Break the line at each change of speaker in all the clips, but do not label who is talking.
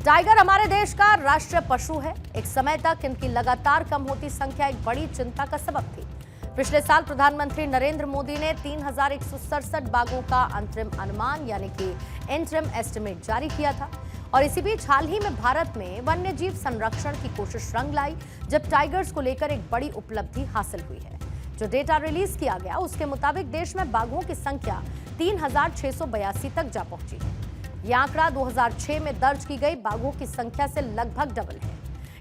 Tiger हमारे देश का राष्ट्रीय पशु है। एक समय तक इनकी लगातार कम होती संख्या एक बड़ी चिंता का सबब थी। पिछले साल प्रधानमंत्री नरेंद्र मोदी ने 3,167 बाघों का अंतरिम अनुमान यानी कि इंटरिम एस्टिमेट जारी किया था। और इसी बीच हाल ही में भारत में वन्यजीव संरक्षण की कोशिश रंग लाई, जब टाइगर्स को लेकर एक बड़ी उपलब्धि हासिल हुई है। जो डेटा रिलीज किया गया उसके मुताबिक देश में बाघों की संख्या 3,682 तक जा पहुंची है। यह आंकड़ा 2006 में दर्ज की गई बाघों की संख्या से लगभग डबल है।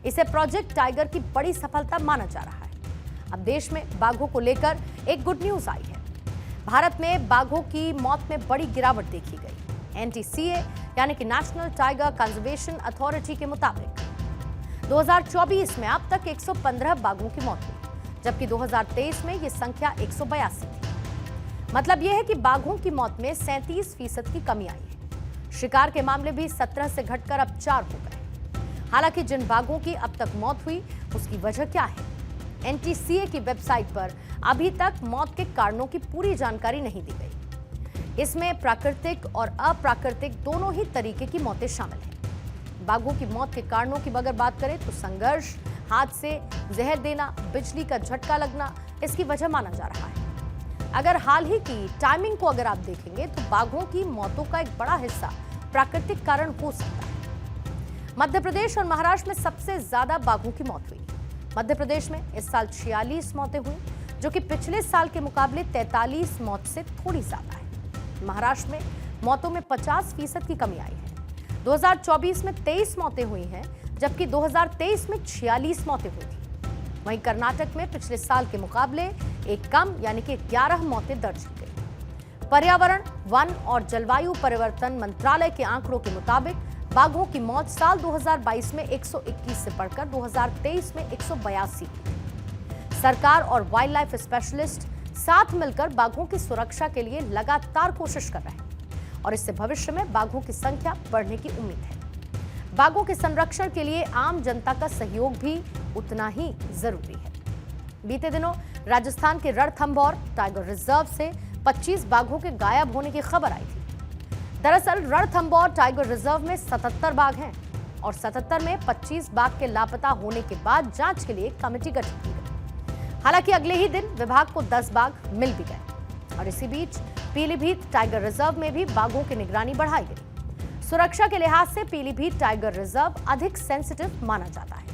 इसे प्रोजेक्ट टाइगर की बड़ी सफलता माना जा रहा है। अब देश में बाघों को लेकर एक गुड न्यूज आई है। भारत में बाघों की मौत में बड़ी गिरावट देखी गई। एनटीसीए यानी कि नेशनल टाइगर कंजर्वेशन अथॉरिटी के मुताबिक 2024 में अब तक 115 बाघों की मौत हुई, जबकि 2023 में यह संख्या 182 थी। मतलब यह है कि बाघों की मौत में 37% की कमी आई है। शिकार के मामले भी 17 से घटकर अब 4 हो गए। हालांकि जिन बाघों की अब तक मौत हुई उसकी वजह क्या है, एनटीसीए की वेबसाइट पर अभी तक मौत के कारणों की पूरी जानकारी नहीं दी गई। इसमें प्राकृतिक और अप्राकृतिक दोनों ही तरीके की मौतें शामिल हैं। बाघों की मौत के कारणों की अगर बात करें तो संघर्ष, हादसे, जहर देना, बिजली का झटका लगना इसकी वजह माना जा रहा है। अगर हाल ही की टाइमिंग को अगर आप देखेंगे तो बाघों की मौतों का एक बड़ा हिस्सा प्राकृतिक कारण हो सकता है। मध्य प्रदेश और महाराष्ट्र में सबसे ज्यादा बाघों की मौत हुई। मध्य प्रदेश में इस साल 46 मौतें हुई, जो कि पिछले साल के मुकाबले 43 मौत से थोड़ी ज्यादा है। महाराष्ट्र में मौतों में 50% की कमी आई है। 2024 में 23 मौतें हुई हैं, जबकि 2023 में 46 मौतें हुई थी। वहीं कर्नाटक में पिछले साल के मुकाबले एक कम यानी कि 11 मौतें दर्ज की गई। पर्यावरण, वन और जलवायु परिवर्तन मंत्रालय के आंकड़ों के मुताबिक बाघों की मौत साल 2022 में 121 से बढ़कर 2023 में 182 हुई। सरकार और वाइल्ड लाइफ स्पेशलिस्ट साथ मिलकर बाघों की सुरक्षा के लिए लगातार कोशिश कर रहे हैं और इससे भविष्य में बाघों की संख्या बढ़ने की उम्मीद है। बाघों के संरक्षण के लिए आम जनता का सहयोग भी उतना ही जरूरी है। बीते दिनों राजस्थान के रणथंभौर टाइगर रिजर्व से 25 बाघों के गायब होने की खबर आई थी। दरअसल रणथंभौर टाइगर रिजर्व में 77 बाघ हैं और 77 में 25 बाघ के लापता होने के बाद जांच के लिए कमेटी गठित की गई। हालांकि अगले ही दिन विभाग को 10 बाघ मिल भी गए और इसी बीच पीलीभीत टाइगर रिजर्व में भी बाघों की निगरानी बढ़ाई गई। सुरक्षा के लिहाज से पीलीभीत टाइगर रिजर्व अधिक सेंसिटिव माना जाता है।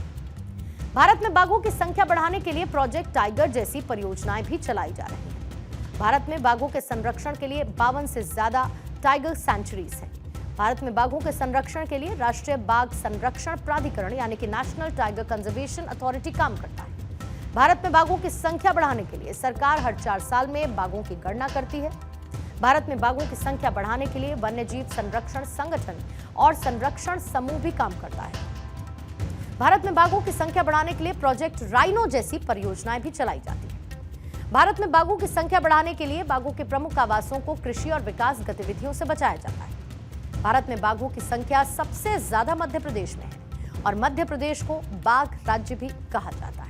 भारत में बाघों की संख्या बढ़ाने के लिए प्रोजेक्ट टाइगर जैसी परियोजनाएं भी चलाई जा रही हैं। भारत में बाघों के संरक्षण के लिए 52 से ज्यादा टाइगर सेंचुरीज हैं। भारत में बाघों के संरक्षण के लिए राष्ट्रीय बाघ संरक्षण प्राधिकरण यानी कि नेशनल टाइगर कंजर्वेशन अथॉरिटी काम करता है। भारत में बाघों की संख्या बढ़ाने के लिए सरकार हर 4 साल में बाघों की गणना करती है। भारत में बाघों की संख्या बढ़ाने के लिए वन्यजीव संरक्षण संगठन और संरक्षण समूह भी काम करता है। भारत में बाघों की संख्या बढ़ाने के लिए प्रोजेक्ट राइनो जैसी परियोजनाएं भी चलाई जाती हैं। भारत में बाघों की संख्या बढ़ाने के लिए बाघों के प्रमुख आवासों को कृषि और विकास गतिविधियों से बचाया जाता है। भारत में बाघों की संख्या सबसे ज्यादा मध्य प्रदेश में है और मध्य प्रदेश को बाघ राज्य भी कहा जाता है।